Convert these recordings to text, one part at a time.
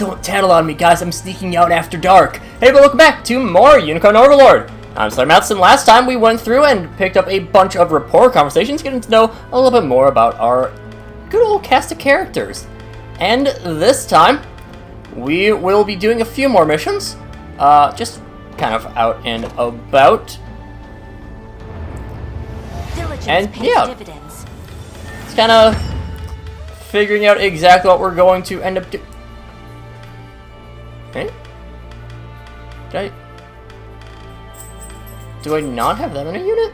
Don't tattle on me, guys. I'm sneaking out after dark. Hey, but welcome back to more Unicorn Overlord. I'm SlayerMathis, and last time we went through and picked up a bunch of rapport conversations, getting to know a little bit more about our good old cast of characters. And this time, we will be doing a few more missions. Just kind of out and about. And yeah, it's kind of figuring out exactly what we're going to end up doing. Okay. Do I not have them in a unit?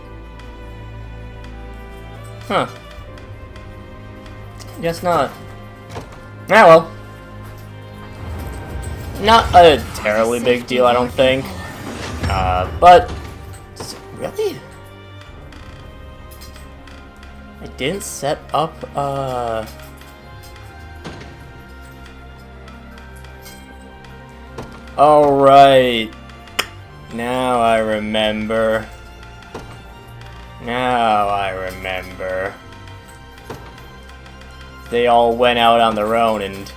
Huh. Guess not. Ah, well. Not a terribly big deal, I don't think. But... Really? I didn't set up, Alright. Now I remember. They all went out on their own and...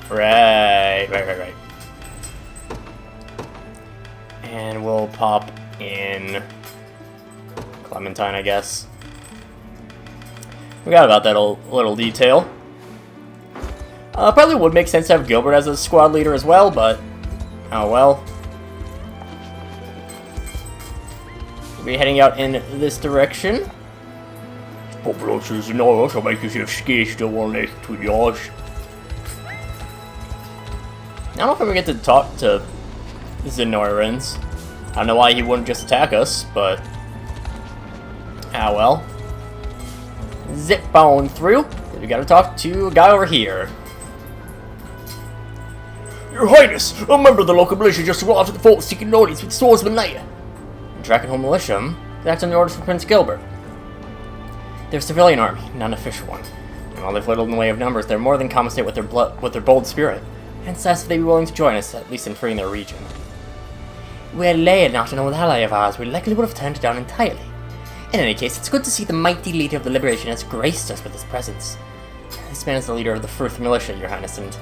Right. And we'll pop in Clementine, I guess. Forgot about that little detail. Probably would make sense to have Gilbert as a squad leader as well, but... Oh well. We'll be heading out in this direction. Populations in oil shall make yourself scarce to one next to yours. I don't know if I'm gonna get to talk to Zenorans. I don't know why he wouldn't just attack us, but... Ah well. Zip on through. We gotta talk to a guy over here. Your Highness, a member of the local militia just arrived at the fort seeking audience with swordsman Leia. The Drakenhold militia acts on the orders from Prince Gilbert. They're a civilian army, not an official one. And while they've little in the way of numbers, they're more than compensate with their bold spirit. Hence, asked if they'd be willing to join us, at least in freeing their region. Were Leia not an old ally of ours, we likely would have turned it down entirely. In any case, it's good to see the mighty leader of the Liberation has graced us with his presence. This man is the leader of the Firth Militia, Your Highness, and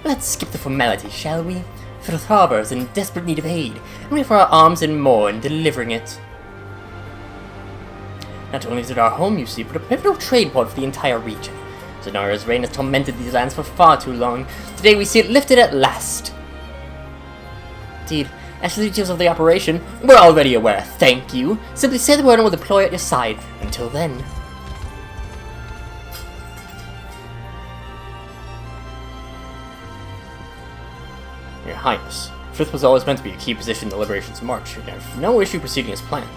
let's skip the formalities, shall we? Firth Harbor is in desperate need of aid, and we offer our arms and more in delivering it. Not only is it our home, you see, but a pivotal trade port for the entire region. Zanara's reign has tormented these lands for far too long. Today we see it lifted at last. Indeed, as to the details of the operation, we're already aware, thank you. Simply say the word and we'll deploy at your side. Until then. Your Highness, Frith was always meant to be a key position in the Liberation's march, and I have no issue proceeding as planned.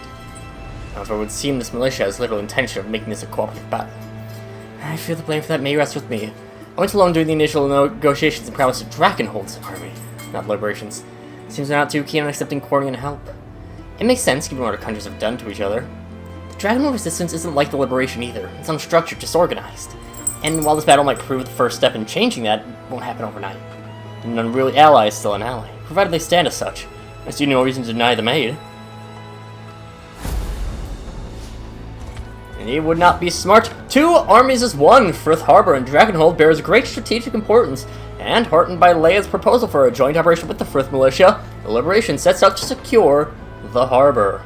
However, it would seem this militia has little intention of making this a cooperative battle. I feel the blame for that may rest with me. I went alone during the initial negotiations and promised to Drakenhold's army, not Liberation's. Seems they're not too keen on accepting Cornian help. It makes sense given what our countries have done to each other. The Dragonhold resistance isn't like the Liberation either. It's unstructured, disorganized. And while this battle might prove the first step in changing that, it won't happen overnight. An unruly ally is still an ally, provided they stand as such. I see no reason to deny them aid. And it would not be smart. 2 armies as 1. Firth Harbor and Drakenhold bears great strategic importance, and heartened by Leia's proposal for a joint operation with the Firth Militia, the Liberation sets out to secure the harbor.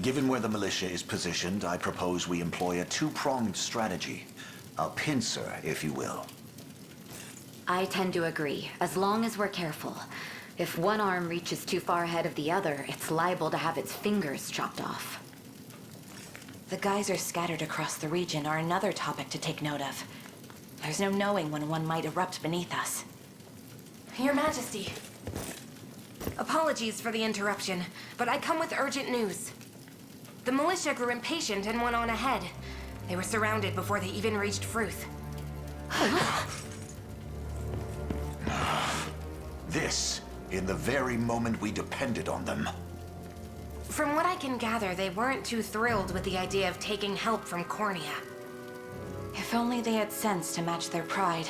Given where the militia is positioned, I propose we employ a two-pronged strategy. A pincer, if you will. I tend to agree, as long as we're careful. If one arm reaches too far ahead of the other, it's liable to have its fingers chopped off. The geysers scattered across the region are another topic to take note of. There's no knowing when one might erupt beneath us. Your Majesty. Apologies for the interruption, but I come with urgent news. The militia grew impatient and went on ahead. They were surrounded before they even reached Fruth. This, in the very moment we depended on them. From what I can gather, they weren't too thrilled with the idea of taking help from Cornia. If only they had sense to match their pride.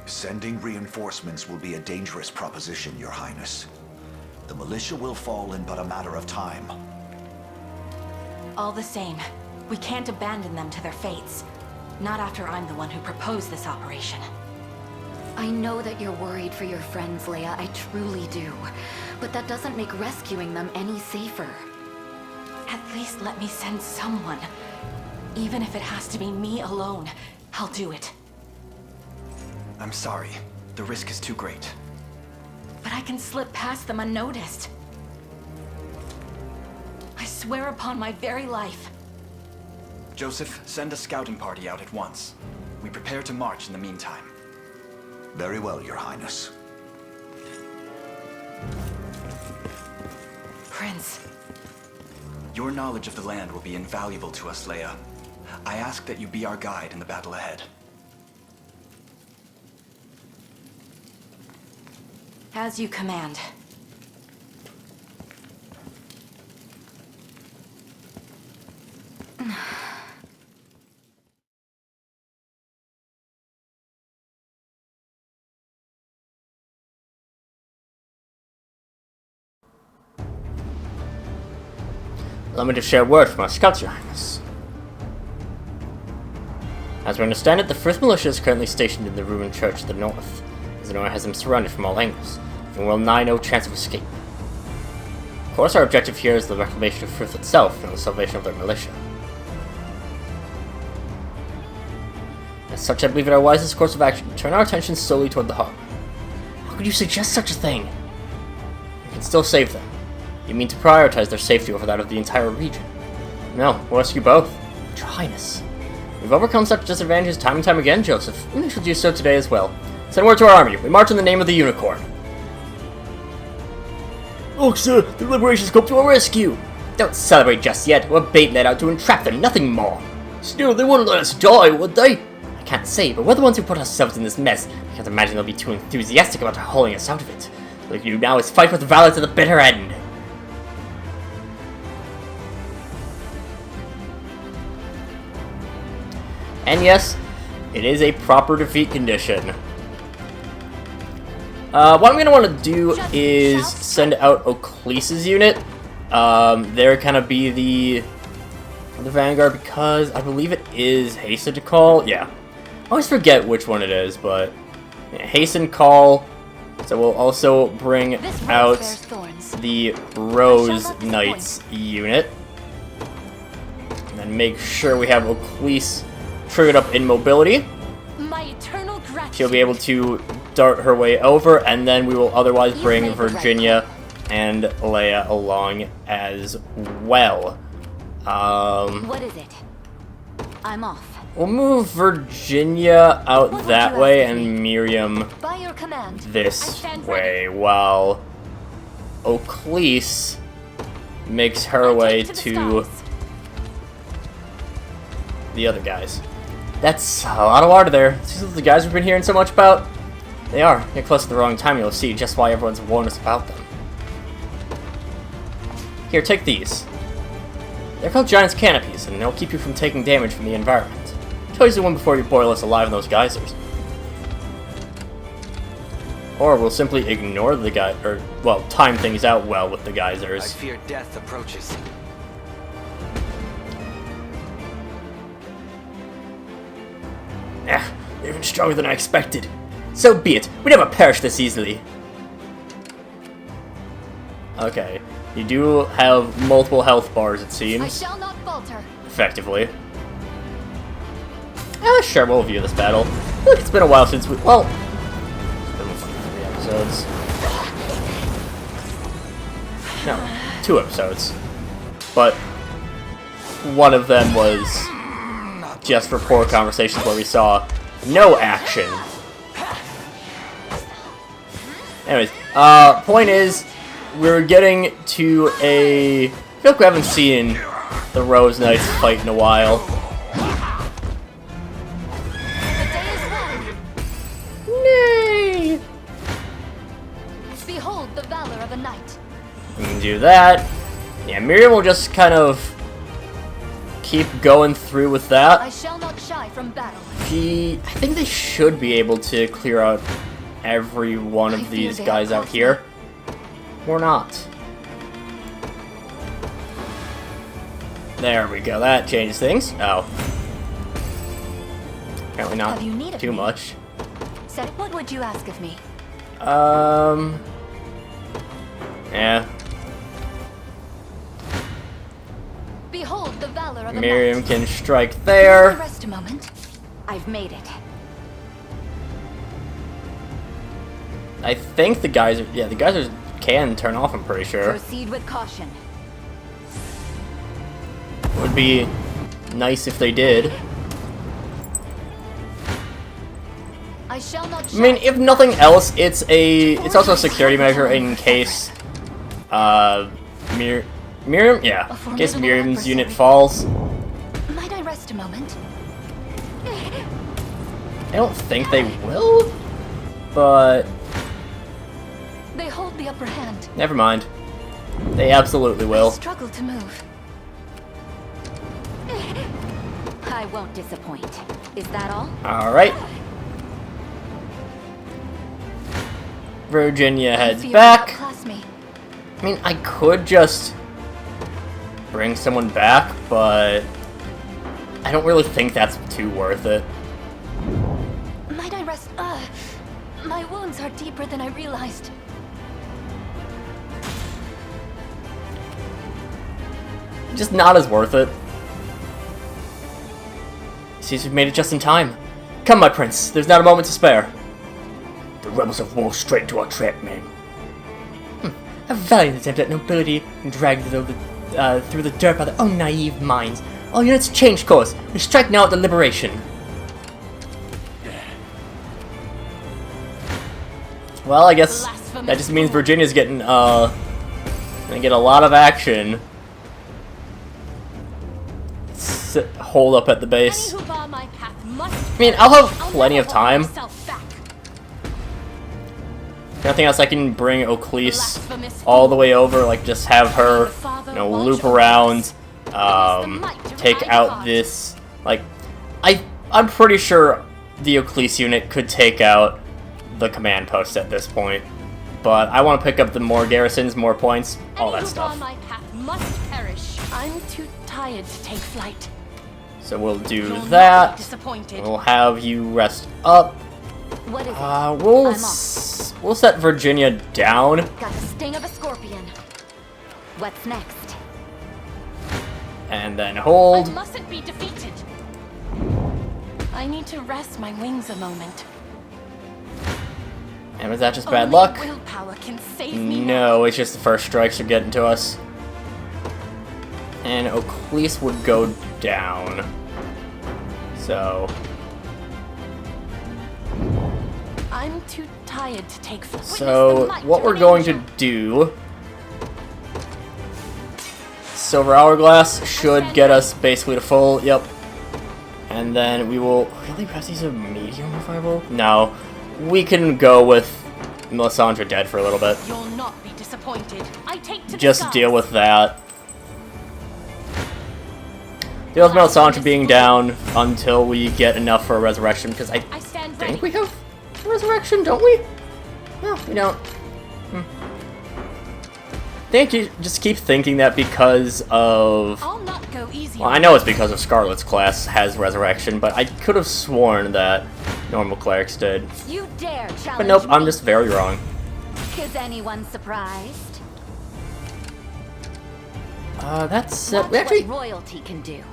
Sending reinforcements will be a dangerous proposition, Your Highness. The militia will fall in but a matter of time. All the same, we can't abandon them to their fates. Not after I'm the one who proposed this operation. I know that you're worried for your friends, Leia. I truly do. But that doesn't make rescuing them any safer. At least let me send someone. Even if it has to be me alone, I'll do it. I'm sorry. The risk is too great. But I can slip past them unnoticed. I swear upon my very life. Joseph, send a scouting party out at once. We prepare to march in the meantime. Very well, Your Highness. Prince. Your knowledge of the land will be invaluable to us, Leia. I ask that you be our guide in the battle ahead. As you command. Allow me to share a word from our scouts, Your Highness. As we understand it, the 1st Militia is currently stationed in the ruined church to the north. Zenora has them surrounded from all angles, giving well nigh no chance of escape. Of course, our objective here is the reclamation of Frith itself and the salvation of their militia. As such, I believe it our wisest course of action to turn our attention solely toward the harbor. How could you suggest such a thing? We can still save them. You mean to prioritize their safety over that of the entire region? No, we'll rescue both. But Your Highness. We've overcome such disadvantages time and time again, Joseph, and we shall do so today as well. Send word to our army. We march in the name of the Unicorn. Oh, sir, the Liberation's come to our rescue! Don't celebrate just yet. We're bait let out to entrap them, nothing more. Still, they wouldn't let us die, would they? I can't say, but we're the ones who put ourselves in this mess. I can't imagine they'll be too enthusiastic about hauling us out of it. What we can do now is fight with valor to the bitter end. And yes, it is a proper defeat condition. What I'm going to want to do is send out Oaklea's unit. They're kind of be the vanguard because I believe it is Hasten to call. Yeah, I always forget which one it is, but yeah, Hasten call. So we'll also bring out the Rose Knights unit. And then make sure we have Oakle's triggered up in mobility. She'll be able to dart her way over, and then we will otherwise bring Virginia and Leia along as well. What is it? I'm off. We'll move Virginia out that way and Miriam By your command. this way, while Oakle's makes her way to the other guys. That's a lot of water there. These are the guys we've been hearing so much about. They are. Get close at the wrong time, you'll see just why everyone's warned us about them. Here, take these. They're called Giant's Canopies, and they'll keep you from taking damage from the environment. Choose the one before you boil us alive in those geysers. Or we'll simply ignore the guy, or, well, time things out well with the geysers. I fear death approaches. They're even stronger than I expected. So be it. We never perish this easily. Okay. You do have multiple health bars, it seems. I shall not falter. Effectively. Sure, we'll view this battle. I feel like it's been a while since we... Well... It's been like 3 episodes. No, 2 episodes. But... one of them was... just for poor conversations where we saw no action. Anyways, point is, we're getting to a... I feel like we haven't seen the Rose Knights fight in a while. Nay! Behold the valor of a knight. We can do that. Yeah, Miriam will just kind of keep going through with that. I shall not shy from battle. I think they should be able to clear out every one of these guys out here. Or not. There we go. That changes things. Oh. Apparently not Have you need of too me? much. Said, what would you ask of me? Yeah. Behold the valor of a Miriam knight. can strike Can I there. rest a moment? I've made it. I think the geysers, yeah, the geysers can turn off, I'm pretty sure. Proceed with caution. Would be nice if they did. I shall not. I mean, if nothing else, it's also a security measure in case, Miriam, yeah, in case Miriam's unit falls. Might I rest a moment? I don't think they will, but They hold the upper hand. never mind. They absolutely I will. struggle to move. I won't disappoint. Is that all? Alright. Virginia I heads fear back. they'll outclass me. I mean, I could just bring someone back, but I don't really think that's too worth it. Might I rest? My wounds are deeper than I realized. Just not as worth it. Seems we've made it just in time. Come, my prince, there's not a moment to spare. The rebels have walked straight into our trap, man. A valiant attempt at nobility and dragged through the dirt by their own naive minds. All units change course. We strike now at the liberation. Well, I guess that just means Virginia's getting, gonna get a lot of action. Hold up at the base. I mean, I'll have plenty of time. Nothing else, I can bring Oclese all the way over, like just have her, you know, loop around, take out this, like, I'm pretty sure the Oclese unit could take out the command post at this point, but I want to pick up the more garrisons, more points, all that stuff. I'm too tired to take flight. So we'll do that. Disappointed. We'll have you rest up. What is it? We'll set Virginia down. Got the sting of a scorpion. What's next? And then hold. I mustn't be defeated. I need to rest my wings a moment. And was that just bad Only luck? Willpower can save me now. No, it's just the first strikes are getting to us. And Oclese would go down. So I'm too tired to take flight. So what we're going to do, Silver Hourglass should get us basically to full, yep. And then we will, really, perhaps he's a medium revival? No, we can go with Melisandre dead for a little bit. You'll not be disappointed. I take to Just the deal skies. with that. Deal with Melisandre being down until we get enough for a resurrection, because I stand think ready. we have resurrection, don't we? No, we don't. I think you just keep thinking that because of... I'll not go easy. Well, I know it's because of Scarlet's class has resurrection, but I could have sworn that normal clerics did. You dare challenge But nope, I'm me? just very wrong. Is anyone surprised? That's... Watch we actually... what royalty can do.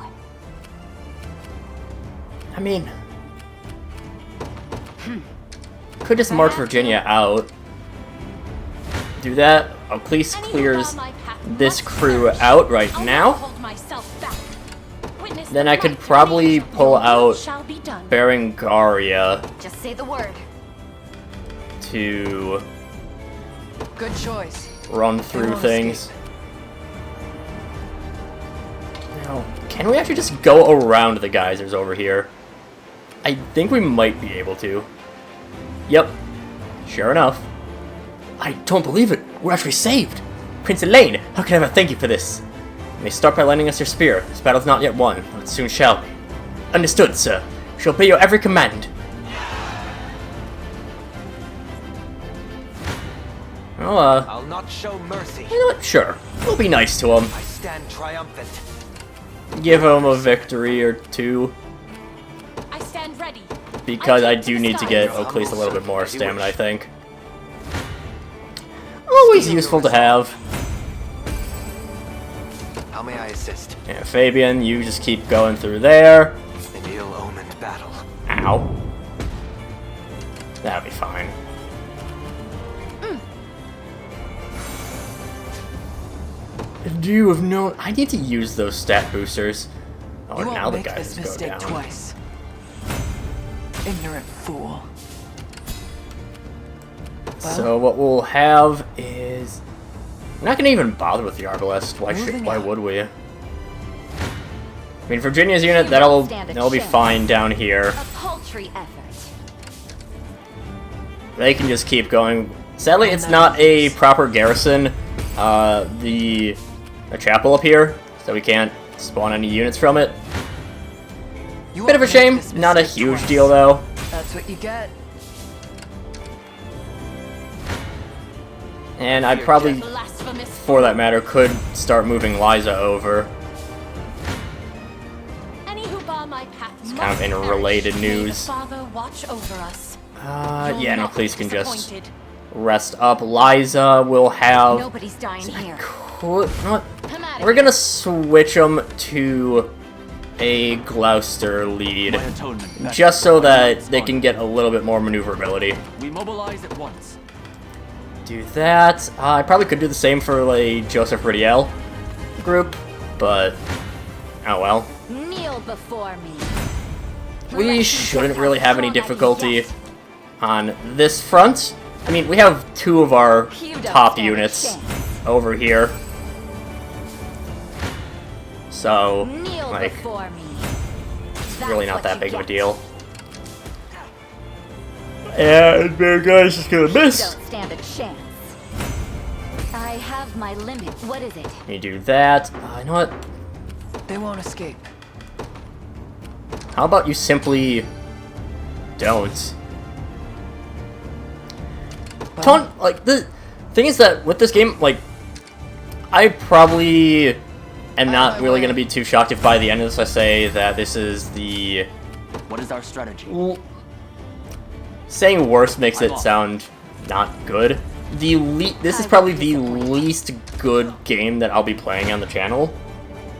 I mean... Could just march Virginia out. Do that. Oclese clears this crew out right now. Then I could probably pull out Berengaria Just say the word. to Good choice. run through things. Now, can we actually just go around the geysers over here? I think we might be able to. Yep. Sure enough. I don't believe it. We're actually saved. Prince Elaine, how can I ever thank you for this? You may start by lending us your spear. This battle's not yet won, but it soon shall be. Understood, sir. We shall obey your every command. I'll not show mercy. You know what? Sure. We'll be nice to him. I stand triumphant. give him a victory or two. I stand ready. Because I do need to get at least a little bit more stamina, I think. Always useful to have. How may I assist? Yeah, Fabian, you just keep going through there. An ill-omened battle. Ow. That'll be fine. Do you have known? I need to use those stat boosters. Oh, You now won't the make guys this go mistake down. twice. Ignorant fool. So what we'll have is... I'm not gonna even bother with the Arbalest. Why would we? I mean, Virginia's unit, that'll be fine down here. A paltry effort. They can just keep going. Sadly, it's not a proper garrison. The chapel up here, so we can't spawn any units from it. Bit of a shame. Not a huge deal, though. That's what you get. And I probably, for that matter, could start moving Liza over. Any who bar my path It's kind of in related news. Father watch over us. Yeah, no, please can just rest up. Liza will have... Nobody's dying here. We're gonna switch them to a Gloucester lead, just so that they can get a little bit more maneuverability. We mobilize at once. Do that. I probably could do the same for like Joseph Ridiel group, but oh well. Kneel before me. We shouldn't really have any difficulty on this front. I mean, we have two of our top units over here. So, like, it's really not that big of a deal. And their guy's just gonna miss. Don't stand a chance. I have my limit. What is it? You do that. You know what? They won't escape. How about you simply don't? Like, the thing is that with this game, like, I probably am not really going to be too shocked if by the end of this I say that this is the... What is our strategy? Saying worse makes it sound not good. This is probably the least good game that I'll be playing on the channel.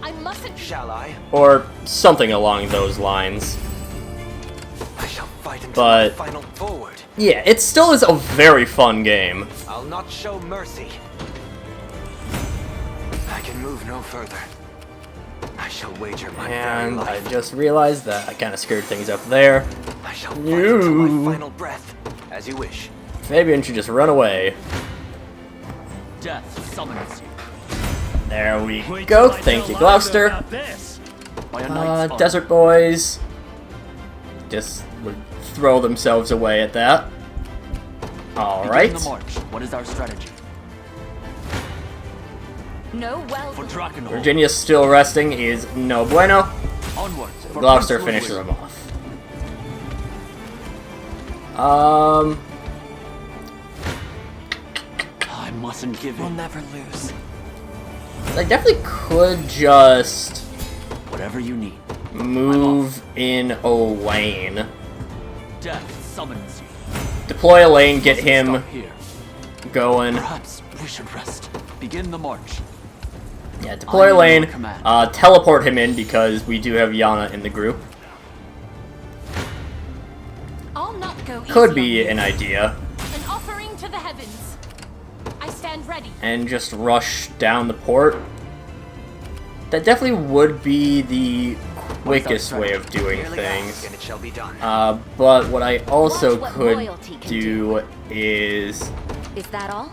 I mustn't. Shall I? Or something along those lines. I shall fight until But the final forward. yeah, it still is a very fun game. I'll not show mercy. I can move no further. I shall wager my very And I life. just realized that I kind of screwed things up there. I shall fight until my final breath, as you wish. Fabian should just run away. Death summons you. There we go. Thank you, Gloucester. Desert Boys just would throw themselves away at that. Alright. Begin the march. What is our strategy? No, well. For Drakenhold. Virginia's still resting is no bueno. Onwards. for Gloucester Prince finishes Ludwig. him off. I mustn't give We'll in. never lose. I definitely could just Whatever you need. move in a lane. Death summons you. Deploy a lane, get Mustn't him stop here. going. Perhaps we should rest. Begin the march. Yeah, deploy a I am lane, your command. teleport him in because we do have Yana in the group. I'll not go easy Could on be you. an idea. An offering to the heavens. I stand ready. And just rush down the port. That definitely would be the quickest way of doing things. And it shall be done. But what I also Watch what could loyalty can do is Is that all?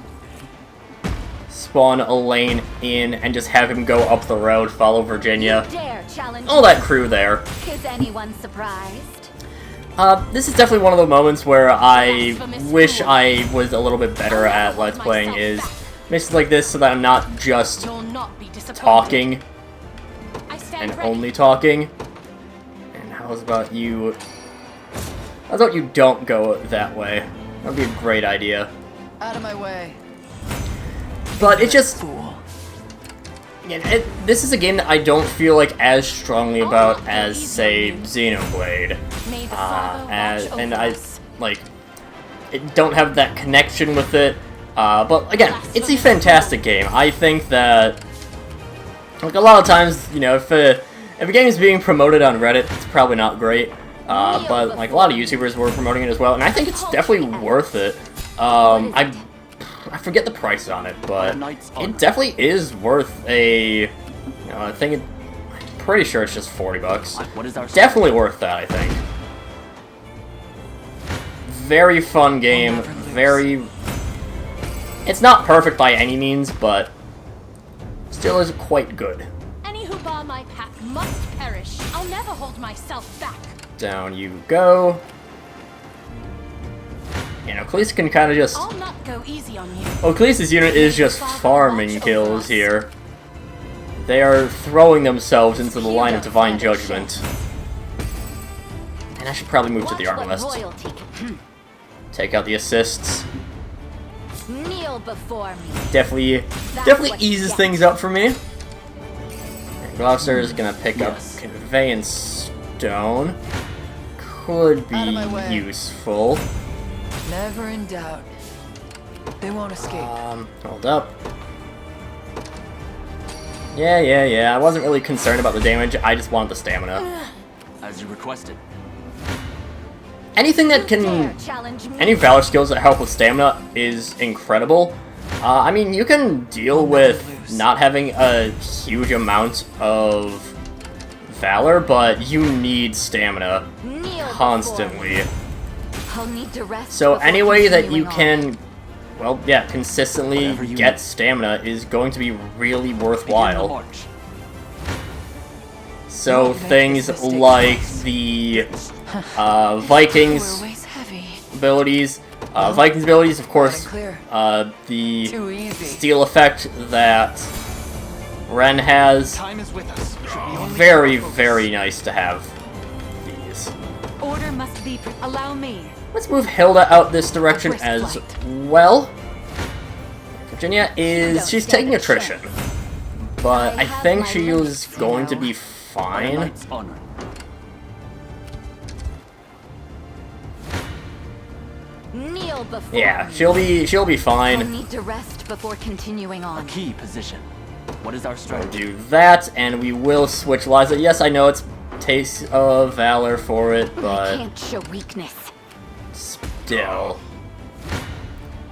spawn a lane in and just have him go up the road, follow Virginia. Dare challenge All that crew there. Is anyone surprised? This is definitely one of the moments where I wish I was a little bit better at Let's Playing is missions like this so that I'm not just You'll not be disappointed. talking I stand and ready. only talking. And how's about you... How about you don't go that way? That would be a great idea. Out of my way. But it just... Fool. this is a game that I don't feel like as strongly about as, say, Xenoblade. And I, like, don't have that connection with it. But again, it's a fantastic game. I think that, like, a lot of times, you know, if a game is being promoted on Reddit, it's probably not great. But, like, a lot of YouTubers were promoting it as well, and I think it's definitely worth it. I forget the price on it, but it definitely is worth a, you know, I'm pretty sure it's just $40. Definitely worth that, I think. Very fun game, it's not perfect by any means, but still is quite good. Any who bar my path must perish. I'll never hold myself back. Down you go. You know, Khalees can kind of just... I'll not go easy on you. Oh, Khalees' unit is just farming kills here. They are throwing themselves into the line of Divine Judgment. And I should probably move to the arm list. Take out the assists. Kneel before me. Definitely eases things up for me. Gloucester is gonna pick up Conveyance Stone. Could be useful. Never in doubt. They won't escape. Hold up. Yeah. I wasn't really concerned about the damage. I just wanted the stamina. As you requested. Anything that can... Any Valor skills that help with stamina is incredible. I mean, you can deal with not having a huge amount of Valor, but you need stamina constantly. So any way that you can, well, yeah, consistently get stamina is going to be really worthwhile. So things like the Vikings abilities, of course, the steal effect that Ren has, very, very nice to have these. Order must be. Allow me. Let's move Hilda out this direction as well. Virginia she's taking attrition, but I think she is going to be fine. Yeah, she'll be fine. I'll need to rest before continuing on. A key position. What is our strategy? We'll do that, and we will switch Liza. Yes, I know it's Taste of Valor for it, but I can't show weakness. Still.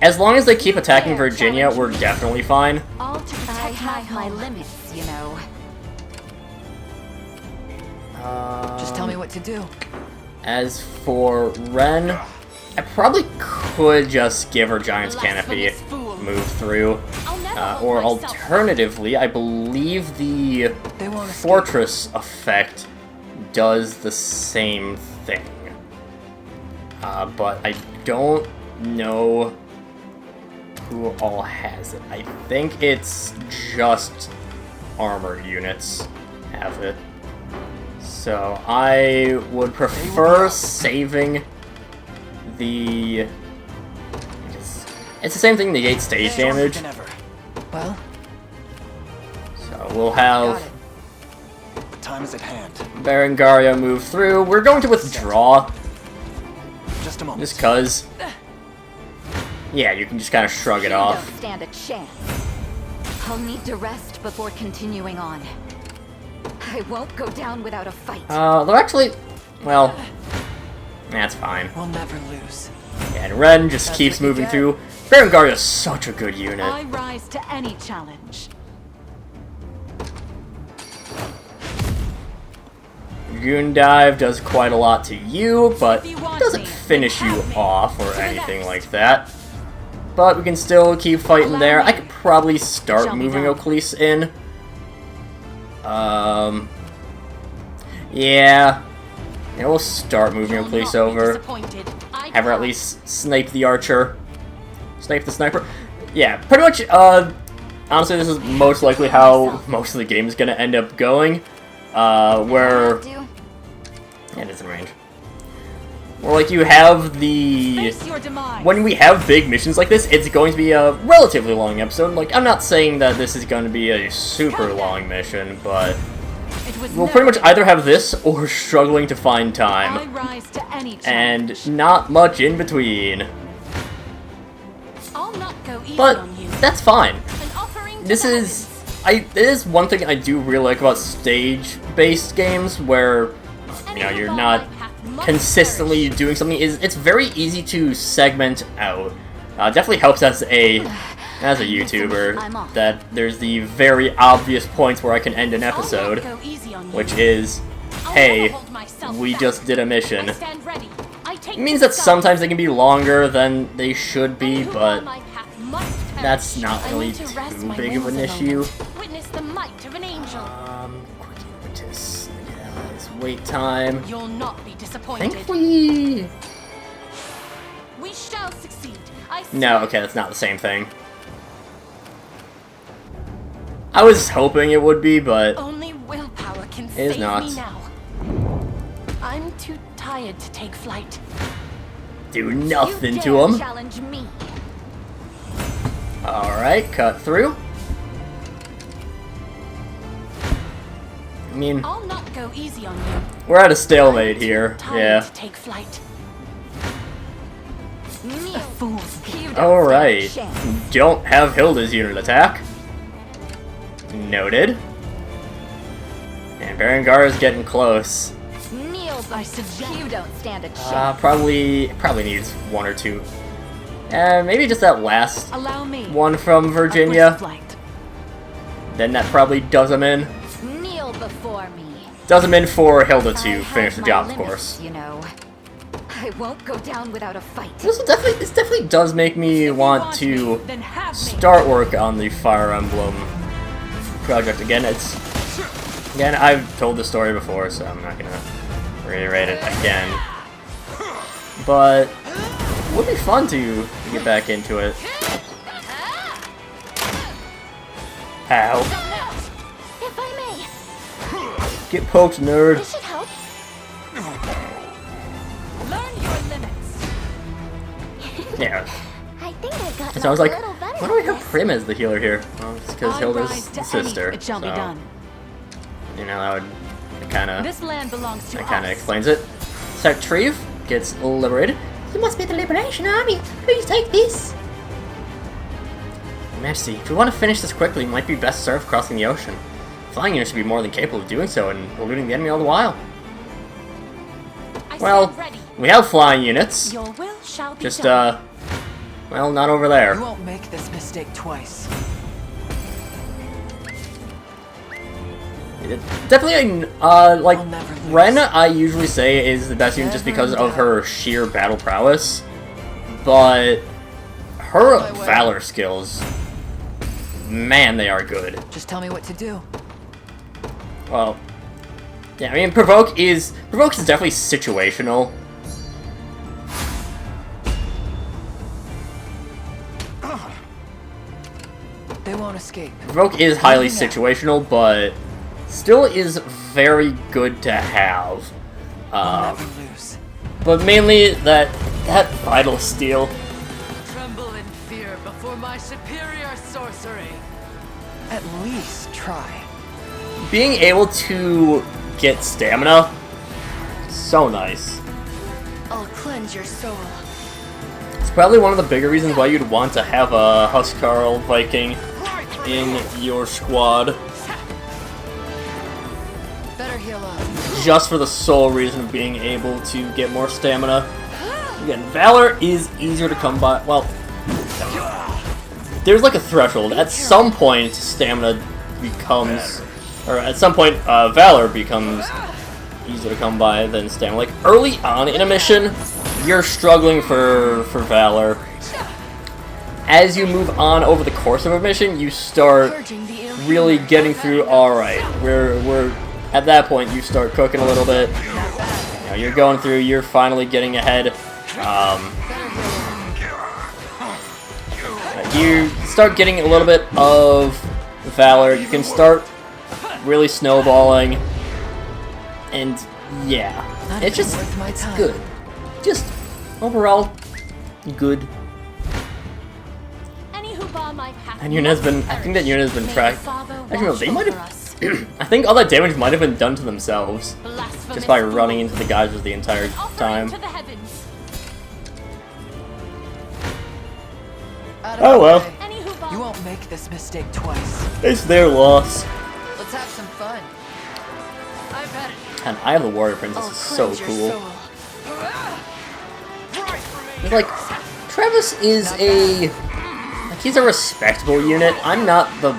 As long as they keep attacking Virginia, we're definitely fine. All to protect my limits, you know. Just tell me what to do. As for Ren, I probably could just give her Giant's Canopy, move through. Or alternatively, I believe the Fortress effect does the same thing. But I don't know who all has it. I think it's just armored units have it. So I would prefer saving the... It's the same thing, negate stage damage. Well, so we'll have Time is at hand. Berengaria move through. We're going to withdraw. Just a moment. Just cause. Yeah, you can just kind of shrug it off. Don't stand a chance. I'll need to rest before continuing on. I won't go down without a fight. Though actually, well, that's fine. we'll never lose. And Ren just keeps moving through. Berengaria is such a good unit. I rise to any challenge. Goon Dive does quite a lot to you, but doesn't finish you off or anything like that. But we can still keep fighting there. I could probably start moving Oaklease in. Yeah, we'll start moving Oaklease over. Have her at least snipe the archer. Snipe the sniper. Yeah, pretty much, honestly, this is most likely how most of the game is going to end up going. Where... Yeah, it is in range. Or like you have the... Face your demise. When we have big missions like this, it's going to be a relatively long episode. Like, I'm not saying that this is going to be a super long mission, but we'll pretty much either have this or struggling to find I time. rise to any And challenge. not much in between. I'll not go easy But on you. that's fine. An offering to This is... It is one thing I do really like about stage-based games, where, you know, you're not consistently doing something. It's very easy to segment out. Definitely helps as a YouTuber that there's the very obvious points where I can end an episode, which is, hey, we just did a mission. It means that sometimes they can be longer than they should be, but that's not really too big of an issue. Witness the might of an angel. Quick impetus. Yeah, it's wait time. You'll not be I disappointed. think we... We shall succeed. No, okay, that's not the same thing. I was hoping it would be, but Only willpower can is save not. me now. I'm too tired to take flight. do nothing to him. Challenge me. Alright, cut through. I mean, I'll not go easy on you. we're at a stalemate here. Tired Yeah. to take flight. Alright. Don't have Hilda's unit attack. Noted. And Berengar is getting close. Kneel, I suggest you don't stand a chance. Probably needs one or two. Maybe just that last Allow me. one from Virginia. Flight. Then that probably does him in. Kneel before me. Does him in for Hilda I to have finish the my job, of limits, course. You know, I won't go down without a fight. This definitely does make me want to Then have me. start work on the Fire Emblem project again. Again, I've told the story before, so I'm not gonna reiterate it again. But it would be fun to get back into it. Ow. If I Get poked, may, nerd. this should help. Learn your limits. Yeah. I think I've gotten So I was like, a little better why do we at have this. Prim as the healer here? Well, it's because I Hilda's rise to the any. sister. It shall be so, done. You know, that This land belongs to kind of us. explains it. Sartreve gets liberated. You must be the Liberation Army. Please take this. Majesty, if we want to finish this quickly, it might be best served crossing the ocean. Flying units should be more than capable of doing so and eluding the enemy all the while. I Well, stand ready. we have flying units. Your will shall be Just, done. well, not over there. You won't make this mistake twice. Definitely, like, I'll never lose. Ren, I usually say is the best unit just Never because in of doubt. her sheer battle prowess. But her Valor skills, man, they are good. Just tell me what to do. Well, yeah, I mean, Provoke is definitely situational. They won't escape. Provoke is highly situational, but still is very good to have. I'll never lose. But mainly that Vital Steel. Tremble in fear before my superior sorcery. At least try. Being able to get stamina, so nice. I'll cleanse your soul. It's probably one of the bigger reasons why you'd want to have a Huskarl Viking in your squad. Better heal up. Just for the sole reason of being able to get more stamina. Again, Valor is easier to come by. Well, there's like a threshold. At some point, stamina becomes, or at some point, Valor becomes easier to come by than stamina. Like early on in a mission, you're struggling for Valor. As you move on over the course of a mission, you start really getting through. All right, we're at that point. You start cooking a little bit. You know, you're going through. You're finally getting ahead. You start getting a little bit of Valor. You can start really snowballing, and yeah, it's just worth my it's time. good. just overall good. Any who bar my path And Yuna has been, I think that Yuna has been tracked. Actually, no, they might have, I think all that damage might have been done to themselves. Just by running into the geysers the entire time. Oh well. You won't make this mistake twice. It's their loss. Let's have some fun. I bet it. And I have the warrior princess is so cool. It's like, Travis is he's a respectable unit. I'm not the...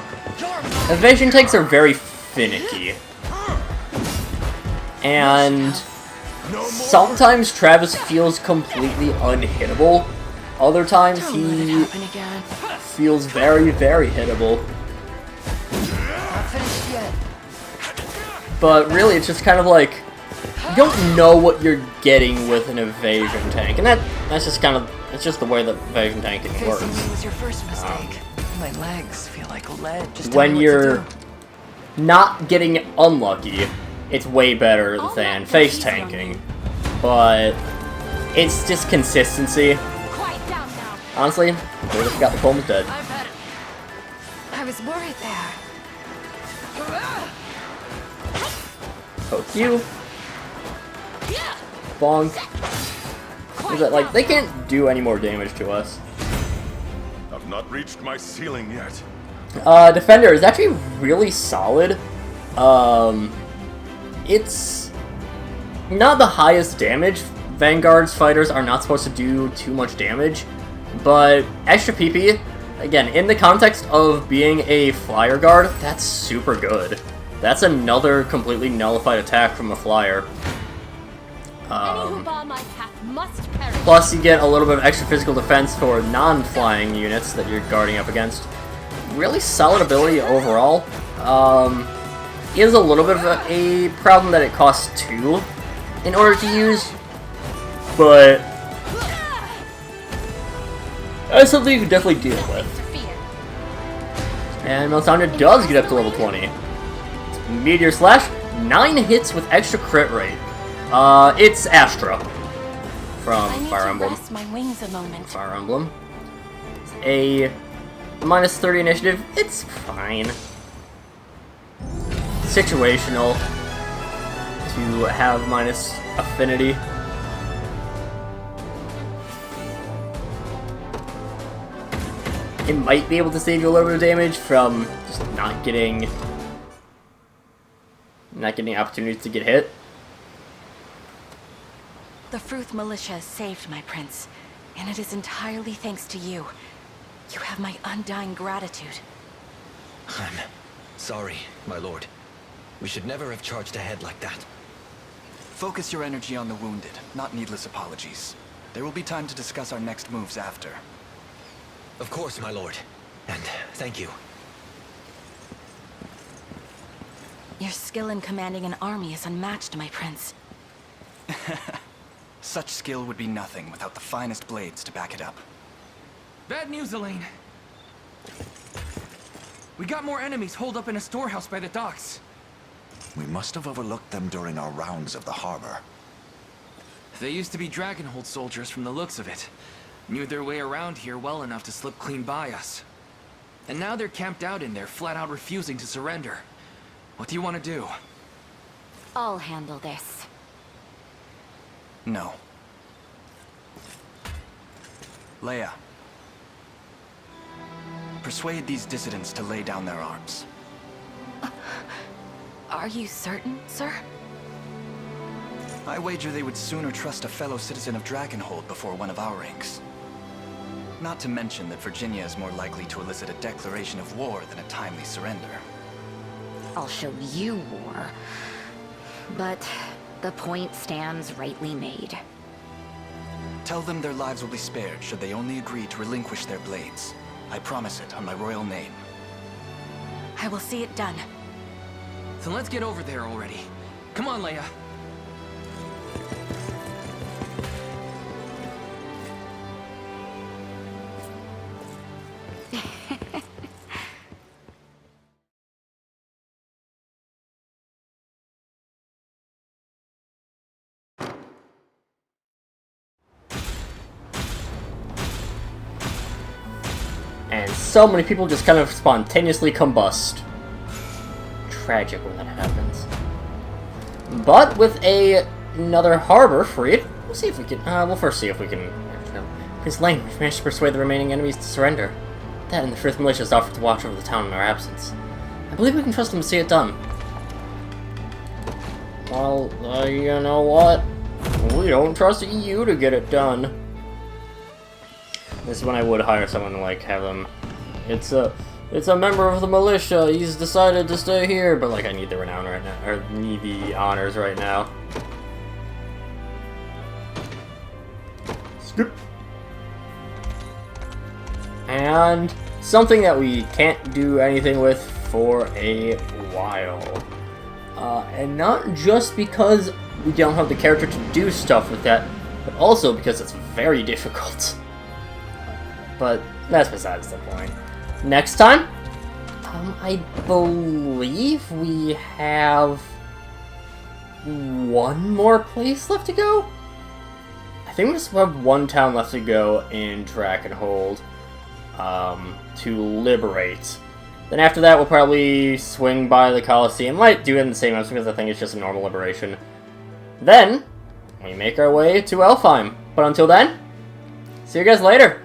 Evasion tanks are very finicky. And sometimes Travis feels completely unhittable. Other times he feels very, very hittable. But really, it's just kind of like, you don't know what you're getting with an evasion tank, and that's just kind of, it's just the way that evasion tanking works. Was your first mistake. My legs feel like lead. Just when you're not getting unlucky, it's way better than face tanking, but it's just consistency. Honestly, I really forgot the Coleman's dead. I was worried there. Poke you. Bonk. Is that like, they can't do any more damage to us. I've not reached my ceiling yet. Defender is actually really solid. It's not the highest damage. Vanguard's fighters are not supposed to do too much damage, but extra PP, again, in the context of being a flyer guard, that's super good. That's another completely nullified attack from a flyer. Plus, you get a little bit of extra physical defense for non-flying units that you're guarding up against. Really solid ability overall. Is a little bit of a problem that it costs 2 in order to use, but that's something you can definitely deal with. And Melisandre does get up to level 20. Meteor Slash, 9 hits with extra crit rate. It's Astra from Fire Emblem. Fire Emblem. It's a minus 30 initiative. It's fine. Situational to have minus affinity. It might be able to save you a little bit of damage from just not getting opportunities to get hit. The Fruth Militia has saved my prince, and it is entirely thanks to you. You have my undying gratitude. I'm sorry, my lord. We should never have charged ahead like that. Focus your energy on the wounded, not needless apologies. There will be time to discuss our next moves after. Of course, my lord. And thank you. Your skill in commanding an army is unmatched, my prince. Such skill would be nothing without the finest blades to back it up. Bad news, Elaine. We got more enemies holed up in a storehouse by the docks. We must have overlooked them during our rounds of the harbor. They used to be Dragonhold soldiers from the looks of it. Knew their way around here well enough to slip clean by us. And now they're camped out in there, flat out refusing to surrender. What do you want to do? I'll handle this. No. Leia. Persuade these dissidents to lay down their arms. Are you certain, sir? I wager they would sooner trust a fellow citizen of Dragonhold before one of our ranks. Not to mention that Virginia is more likely to elicit a declaration of war than a timely surrender. I'll show you war. But the point stands rightly made. Tell them their lives will be spared should they only agree to relinquish their blades. I promise it on my royal name. I will see it done. So let's get over there already. Come on, Leia. And so many people just kind of spontaneously combust. Tragic when that happens. But with another harbor freed, we'll see if we can. We'll first see if we can. Prince Lane, we've managed to persuade the remaining enemies to surrender. That and the 5th Militia has offered to watch over the town in our absence. I believe we can trust them to see it done. Well, you know what? We don't trust you to get it done. This is when I would hire someone to, like, have them... It's a member of the militia, he's decided to stay here, but, like, I need the renown right now, or need the honors right now. Skip. And something that we can't do anything with for a while. And not just because we don't have the character to do stuff with that, but also because it's very difficult. But that's besides the point. Next time, I believe we have one more place left to go? I think we just have one town left to go in Drakenhold to liberate. Then after that, we'll probably swing by the Colosseum. Might do it in the same episode because I think it's just a normal liberation. Then, we make our way to Elfheim. But until then, see you guys later.